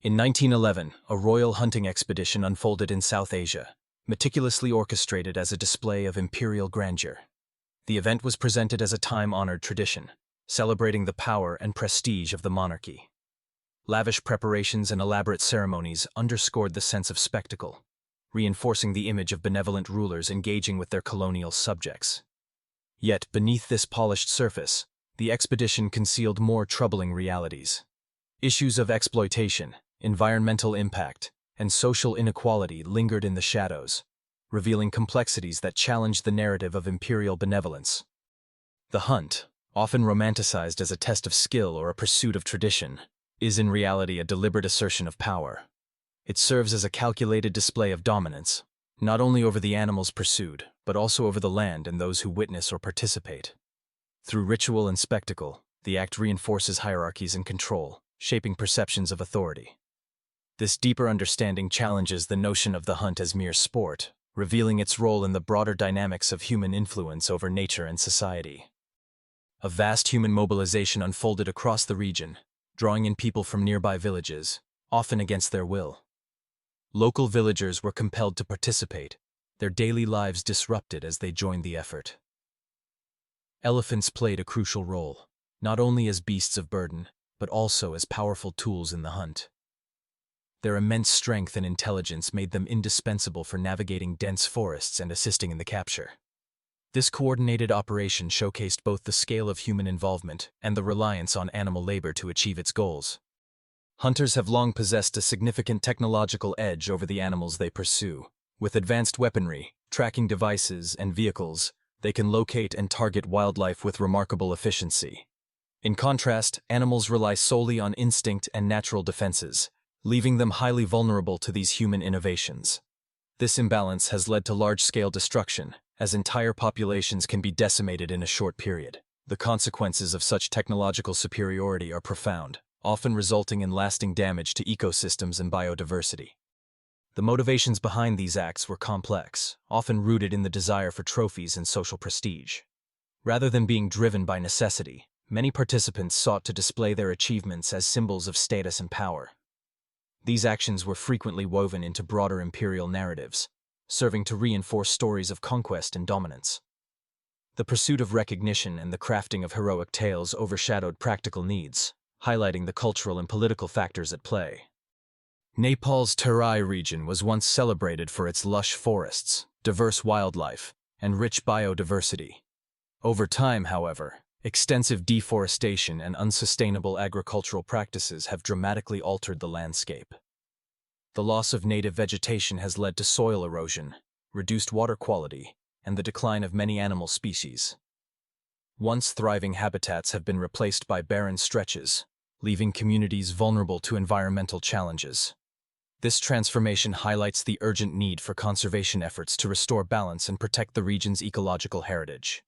In 1911, a royal hunting expedition unfolded in South Asia, meticulously orchestrated as a display of imperial grandeur. The event was presented as a time-honored tradition, celebrating the power and prestige of the monarchy. Lavish preparations and elaborate ceremonies underscored the sense of spectacle, reinforcing the image of benevolent rulers engaging with their colonial subjects. Yet, beneath this polished surface, the expedition concealed more troubling realities. Issues of exploitation, environmental impact, and social inequality lingered in the shadows, revealing complexities that challenged the narrative of imperial benevolence. The hunt, often romanticized as a test of skill or a pursuit of tradition, is in reality a deliberate assertion of power. It serves as a calculated display of dominance, not only over the animals pursued, but also over the land and those who witness or participate. Through ritual and spectacle, the act reinforces hierarchies and control, shaping perceptions of authority. This deeper understanding challenges the notion of the hunt as mere sport, revealing its role in the broader dynamics of human influence over nature and society. A vast human mobilization unfolded across the region, drawing in people from nearby villages, often against their will. Local villagers were compelled to participate, their daily lives disrupted as they joined the effort. Elephants played a crucial role, not only as beasts of burden, but also as powerful tools in the hunt. Their immense strength and intelligence made them indispensable for navigating dense forests and assisting in the capture. This coordinated operation showcased both the scale of human involvement and the reliance on animal labor to achieve its goals. Hunters have long possessed a significant technological edge over the animals they pursue. With advanced weaponry, tracking devices, and vehicles, they can locate and target wildlife with remarkable efficiency. In contrast, animals rely solely on instinct and natural defenses, leaving them highly vulnerable to these human innovations. This imbalance has led to large-scale destruction, as entire populations can be decimated in a short period. The consequences of such technological superiority are profound, often resulting in lasting damage to ecosystems and biodiversity. The motivations behind these acts were complex, often rooted in the desire for trophies and social prestige. Rather than being driven by necessity, many participants sought to display their achievements as symbols of status and power. These actions were frequently woven into broader imperial narratives, serving to reinforce stories of conquest and dominance. The pursuit of recognition and the crafting of heroic tales overshadowed practical needs, highlighting the cultural and political factors at play. Nepal's Terai region was once celebrated for its lush forests, diverse wildlife, and rich biodiversity. Over time, however, extensive deforestation and unsustainable agricultural practices have dramatically altered the landscape. The loss of native vegetation has led to soil erosion, reduced water quality, and the decline of many animal species. Once thriving habitats have been replaced by barren stretches, leaving communities vulnerable to environmental challenges. This transformation highlights the urgent need for conservation efforts to restore balance and protect the region's ecological heritage.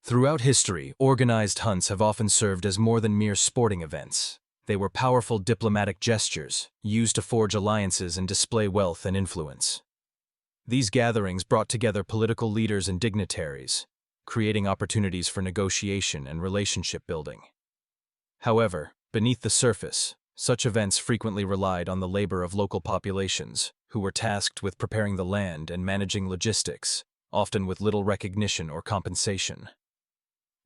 Throughout history, organized hunts have often served as more than mere sporting events. They were powerful diplomatic gestures, used to forge alliances and display wealth and influence. These gatherings brought together political leaders and dignitaries, creating opportunities for negotiation and relationship building. However, beneath the surface, such events frequently relied on the labor of local populations, who were tasked with preparing the land and managing logistics, often with little recognition or compensation.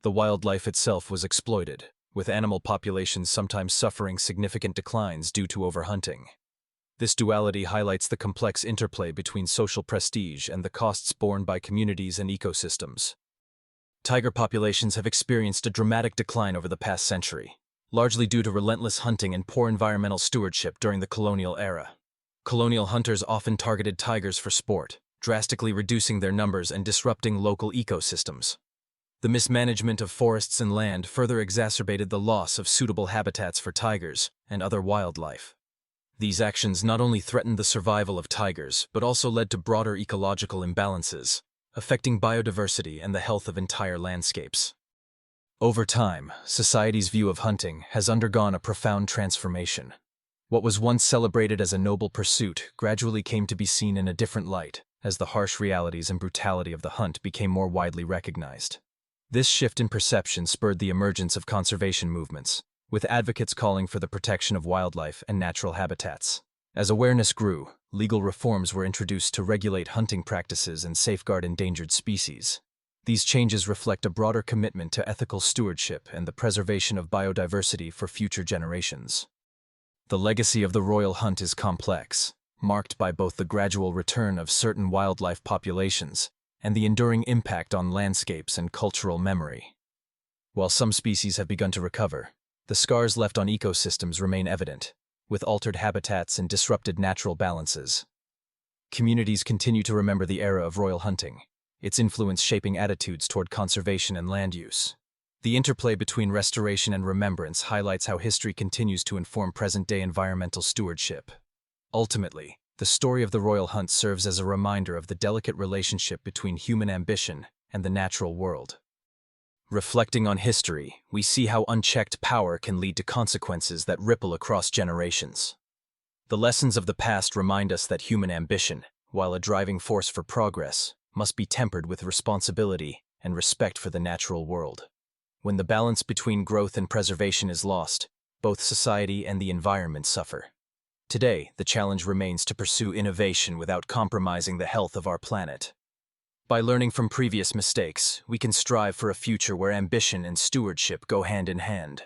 The wildlife itself was exploited, with animal populations sometimes suffering significant declines due to overhunting. This duality highlights the complex interplay between social prestige and the costs borne by communities and ecosystems. Tiger populations have experienced a dramatic decline over the past century, largely due to relentless hunting and poor environmental stewardship during the colonial era. Colonial hunters often targeted tigers for sport, drastically reducing their numbers and disrupting local ecosystems. The mismanagement of forests and land further exacerbated the loss of suitable habitats for tigers and other wildlife. These actions not only threatened the survival of tigers, but also led to broader ecological imbalances, affecting biodiversity and the health of entire landscapes. Over time, society's view of hunting has undergone a profound transformation. What was once celebrated as a noble pursuit gradually came to be seen in a different light, as the harsh realities and brutality of the hunt became more widely recognized. This shift in perception spurred the emergence of conservation movements, with advocates calling for the protection of wildlife and natural habitats. As awareness grew, legal reforms were introduced to regulate hunting practices and safeguard endangered species. These changes reflect a broader commitment to ethical stewardship and the preservation of biodiversity for future generations. The legacy of the royal hunt is complex, marked by both the gradual return of certain wildlife populations and the enduring impact on landscapes and cultural memory. While some species have begun to recover, the scars left on ecosystems remain evident, with altered habitats and disrupted natural balances. Communities continue to remember the era of royal hunting, its influence shaping attitudes toward conservation and land use. The interplay between restoration and remembrance highlights how history continues to inform present-day environmental stewardship. Ultimately, the story of the royal hunt serves as a reminder of the delicate relationship between human ambition and the natural world. Reflecting on history, we see how unchecked power can lead to consequences that ripple across generations. The lessons of the past remind us that human ambition, while a driving force for progress, must be tempered with responsibility and respect for the natural world. When the balance between growth and preservation is lost, both society and the environment suffer. Today, the challenge remains to pursue innovation without compromising the health of our planet. By learning from previous mistakes, we can strive for a future where ambition and stewardship go hand in hand.